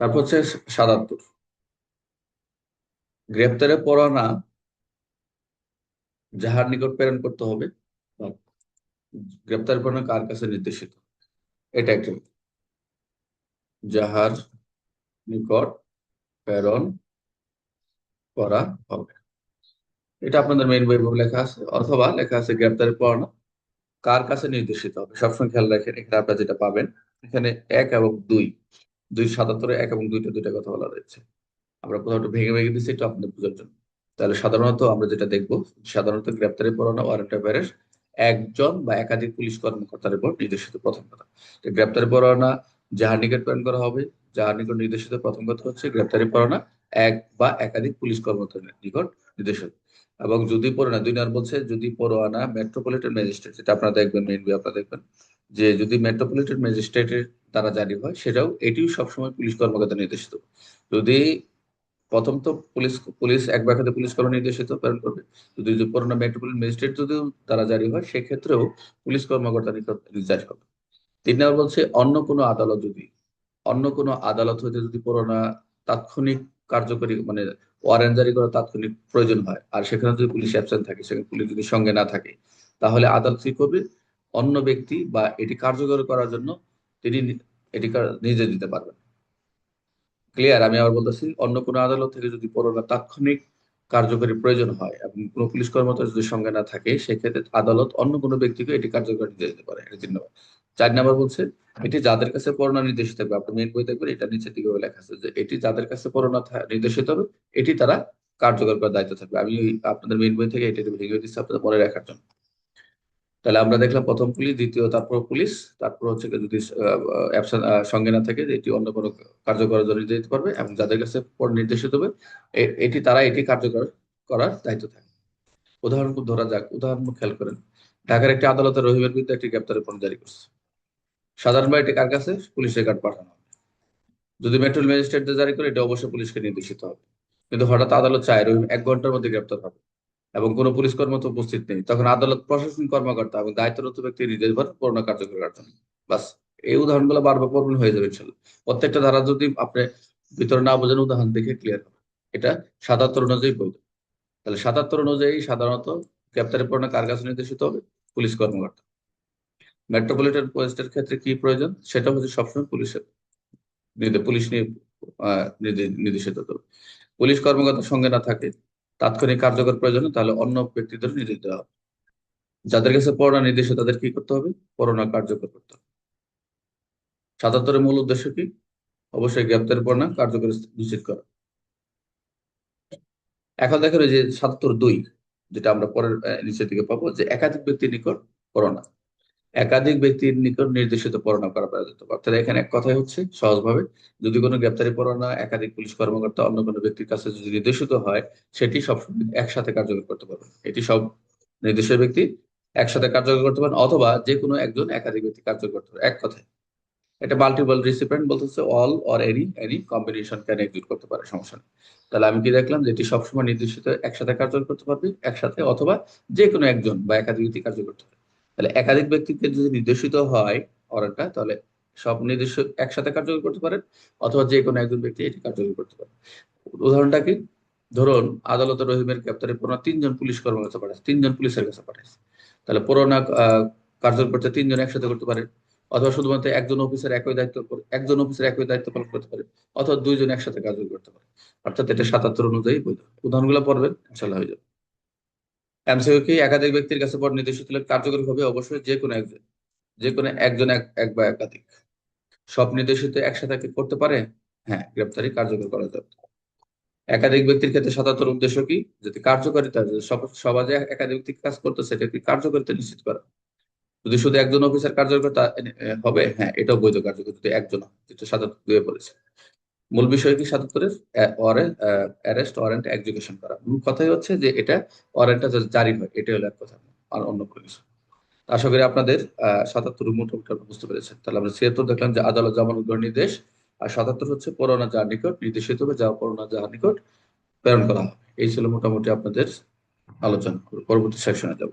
তারপর হচ্ছে ৭৭, গ্রেপ্তারে পরোয়ানা যাহার নিকট প্রেরণ করতে হবে, বা গ্রেপ্তার পরোয়ানা কার কাছে নির্দেশিত, এটা একটা, যাহার নিকট প্রেরণ করা হবে। এটা আপনাদের মেইন বই লেখা আছে, অথবা লেখা আছে গ্রেপ্তারের পরোয়ানা কার কাছে নির্দেশিত হবে। সবসময় খেয়াল রাখেন, এখানে আপনারা যেটা পাবেন, এখানে এক এবং দুই, ২৭৭ এক এবং দুইটা দুইটা কথা বলা রয়েছে। আমরা কোথাও একটু ভেঙে ভেঙে দিচ্ছি একটু আপনাদের বোঝার জন্য। তাহলে সাধারণত আমরা যেটা দেখবো, সাধারণত গ্রেপ্তারি পরোয়ানা, ওয়ারেন্ট অফ অ্যারেস্ট একজন বা একাধিক পুলিশ কর্মকর্তার উপর নির্দেশিত, প্রথম কথা। তো গ্রেপ্তারি পরোয়ানা যাহার নিকট প্রেরণ করা হবে, যাহার নিকট নির্দেশিত, প্রথম কথা হচ্ছে গ্রেপ্তারি পরোয়ানা এক বা একাধিক পুলিশ কর্মকর্তার নিকট নির্দেশিত। এবং যদি পরোয়ানা, ২ নম্বর বলছে, যদি পরোয়ানা মেট্রোপলিটন ম্যাজিস্ট্রেট, যেটা আপনারা দেখবেন মেইন বই, আপনারা দেখবেন যে যদি মেট্রোপলিটন ম্যাজিস্ট্রেটের দ্বারা জারি হয়, সেটাও এটিও সবসময় পুলিশ কর্মকর্তা নির্দেশিত। যদি প্রথম তো পুলিশ পুলিশ এক বা একাধিক পুলিশ কর্ম নির্দেশিত প্রেরণ করবে। যদি যদি পুরোনো মেট্রোপলিটন ম্যাজিস্ট্রেট যদি তারা জারি হয়, সেক্ষেত্রেও পুলিশ কর্মকর্তা নিকট জারি হবে। ৩ নম্বর বলছে, অন্য কোনো আদালত যদি, অন্য কোনো আদালত হইতে যদি পুরোনো তাৎক্ষণিক কার্যকরী, মানে ওয়ারেন্ট জারি করার তাৎক্ষণিক প্রয়োজন হয়, আর সেখানে যদি পুলিশ অ্যাবসেন্ট থাকে, সেখানে পুলিশ যদি সঙ্গে না থাকে, তাহলে আদালত কি করবে? অন্য ব্যক্তি বা এটি কার্যকর করার জন্য তিনি এটি নিজে দিতে পারবেন। ক্লিয়ার? আমি আবার বলতেছি, অন্য কোনো আদালত থেকে যদি পরোয়ানা তাৎক্ষণিক কার্যকরী প্রয়োজন হয় এবং কোনো পুলিশ কর্মকর্তা যদি সঙ্গে না থাকে, সেক্ষেত্রে আদালত অন্য কোনো ব্যক্তিকে এটি কার্যকর নির্দেশ দিতে পারে। এটা ৩ নম্বর। ৪ নম্বর বলছে, এটি যাদের কাছে পরোয়ানা নির্দেশিত থাকবে, আপনি মেইন বই দেখবেন, এটা নিচের দিকে লেখা আছে যে এটি যাদের কাছে পরোয়ানা নির্দেশিত হবে, এটি তারা কার্যকর করার দায়িত্ব থাকবে। আমি আপনাদের মেইন বই থেকে এটা একটু ভেঙে দিচ্ছি আপনাদের মনে রাখার জন্য। তাহলে আমরা দেখলাম প্রথম পুলিশ, দ্বিতীয়, তারপর পুলিশ, তারপর হচ্ছে কি যদি সঙ্গে না থাকে, যে এটি অন্য কোনো কার্যকরের জন্য দিতে পারবে, এবং যাদের কাছে পর নির্দেশিত হবে, এটি তারা এটি কার্যকর করার দায়িত্ব থাকে। উদাহরণ ধরা যাক, উদাহরণ খেয়াল করেন, ঢাকার একটি আদালতে রহিমের বিরুদ্ধে একটি গ্রেপ্তারের পরোয়ানা জারি করছে। সাধারণভাবে এটি কার কাছে? পুলিশ রেকর্ড পাঠানো হবে। যদি মেট্রো ম্যাজিস্ট্রেট জারি করে, এটা অবশ্যই পুলিশকে নির্দেশিত হবে। কিন্তু হঠাৎ আদালত চায় রহিম ১ ঘন্টার মধ্যে গ্রেপ্তার হবে এবং কোনো পুলিশ কর্মকর্তা উপস্থিত নেই, তখন আদালত প্রশাসনিক কর্মকর্তা এবং দায়িত্বরত ব্যক্তি নির্দেশ পরোয়ানা কার্যকর করার জন্য। বাস, এই উদাহরণগুলো বারবার পড়বেন, হয়ে যাবে ইনশাল্লাহ। প্রত্যেকটা ধারা যদি আপনি ভিতরে না বোঝেন, উদাহরণ দেখে ক্লিয়ার হবে। এটা ৭৭ অনুযায়ী বৈধ। তাহলে ৭৭ অনুযায়ী সাধারণত গ্রেপ্তারি পরোয়ানা কার কাছে নির্দেশিত হবে? পুলিশ কর্মকর্তা। মেট্রোপলিটন পুলিশের ক্ষেত্রে কি প্রয়োজন? সেটা হচ্ছে সবসময় পুলিশের পুলিশ নিয়ে নির্দেশিত হতে হবে। পুলিশ কর্মকর্তার সঙ্গে না থাকে, তাৎক্ষণিক কার্যকর প্রয়োজনে, তাহলে অন্য ব্যক্তিদের নির্দেশ দেওয়া হবে। যাদের কাছে পরোয়ানা নির্দেশিত, তাদের কি করতে হবে? পরোয়ানা কার্যকর করতে হবে। ৭৭-এর মূল উদ্দেশ্য কি? অবশ্যই গ্রেপ্তার পরোয়ানা কার্যকর নিশ্চিত করা। এখন দেখেন ওই যে ৭৭-২, যেটা আমরা পরের নিচের দিকে পাবো, যে একাধিক ব্যক্তির নিকট পরোয়ানা, একাধিক ব্যক্তির নিকট নির্দেশিত পরোয়ানা করা যেতে পারে। তাহলে এখানে এক কথাই হচ্ছে সহজভাবে, যদি কোনো গ্রেপ্তারি পরোয়ানা একাধিক পুলিশ কর্মকর্তা অন্য কোনো ব্যক্তির কাছে যদি নির্দেশিত হয়, সেটি সবসময় একসাথে কার্যকর করতে পারবে। এটি সব নির্দিষ্ট ব্যক্তি একসাথে কার্যকর করতে পারেন, অথবা যে কোনো একজন একাধিক ব্যক্তি কার্যকর করতে পারে, এক কথায়। এটা মাল্টিপল রিসিপিয়েন্ট বলতেছে, all or any any combination can execute করতে পারে, সমস্যা নেই। তাহলে আমি কি দেখলাম, যে এটি সবসময় নির্দিষ্ট একসাথে কার্যকর করতে পারবে, একসাথে, অথবা যে কোনো একজন বা একাধিক ব্যক্তি কার্যকর করতে পারে। তাহলে একাধিক ব্যক্তিকে যদি নির্দেশিত হয় অর্ডারটা, তাহলে সব নির্দিষ্ট একসাথে কার্যকর করতে পারেন, অথবা যে কোনো একজন ব্যক্তি এটি কার্যকর করতে পারে। উদাহরণটা কি? ধরুন আদালতে রহিমের গ্রেপ্তারে পরোয়ানা ৩ জন পুলিশ কর্মকর্তা পাঠাচ্ছে, ৩ জন পুলিশের কাছে পাঠাচ্ছে। তাহলে পরোয়ানা কার্যকর করতে ৩ জন একসাথে করতে পারে, অথবা শুধুমাত্র একজন অফিসার একই দায়িত্ব পালন করতে পারে, অথবা ২ জন একসাথে কার্যকর করতে পারে। অর্থাৎ এটা ৭৭ অনুযায়ী বৈধ। উদাহরণগুলো পড়বেন, ইনশাল্লাহ হয়ে যাবে। এমসিকিউ কি? একাধিক ব্যক্তির কাছে পর নির্দেশিত হলে কার্যকর হবে অবশ্যই যে কোনো একজন, যে কোনো একজন, এক বা একাধিক। সব নির্দেশিত একসাথে কি করতে পারে? হ্যাঁ, গ্রেপ্তারি কার্যকর করা যাবে। একাধিক ব্যক্তির ক্ষেত্রে ৭৭ উদ্দেশ্য কি? যদি কার্যকারিতা, যে সমাজে একাধিক ব্যক্তি কাজ করতেছে, এটা কি কার্যকারিতা নিশ্চিত করা। যদি শুধু একজন অফিসার কার্যকর্তা হবে, হ্যাঁ, এটাও বৈধ কার্যকর, যদি একজন হয়, যেটা ৭৭ দিয়ে বলেছে। মূল বিষয় কি ৭৭-এর? অ্যারেস্ট ওয়ারেন্ট এক্সিকিউশন করা। মূল কথাই হচ্ছে যে এটা ওয়ারেন্টটা জারি হয়, এটা হলো এক কথা, আর অন্য কোনো কিছু। আশা করি আপনাদের ৭৭ মোটামুটি আপনারা বুঝতে পেরেছেন। তাহলে আমরা ৭৬ দেখলাম যে আদালত জামানত গ্রহণ নির্দেশ, আর ৭৭ হচ্ছে পরোয়ানা যার নিকট নির্দেশিত হবে, যা পরোয়ানা যার নিকট প্রেরণ করা হবে। এই ছিল মোটামুটি আপনাদের আলোচনা। পরবর্তী সেকশনে যাব।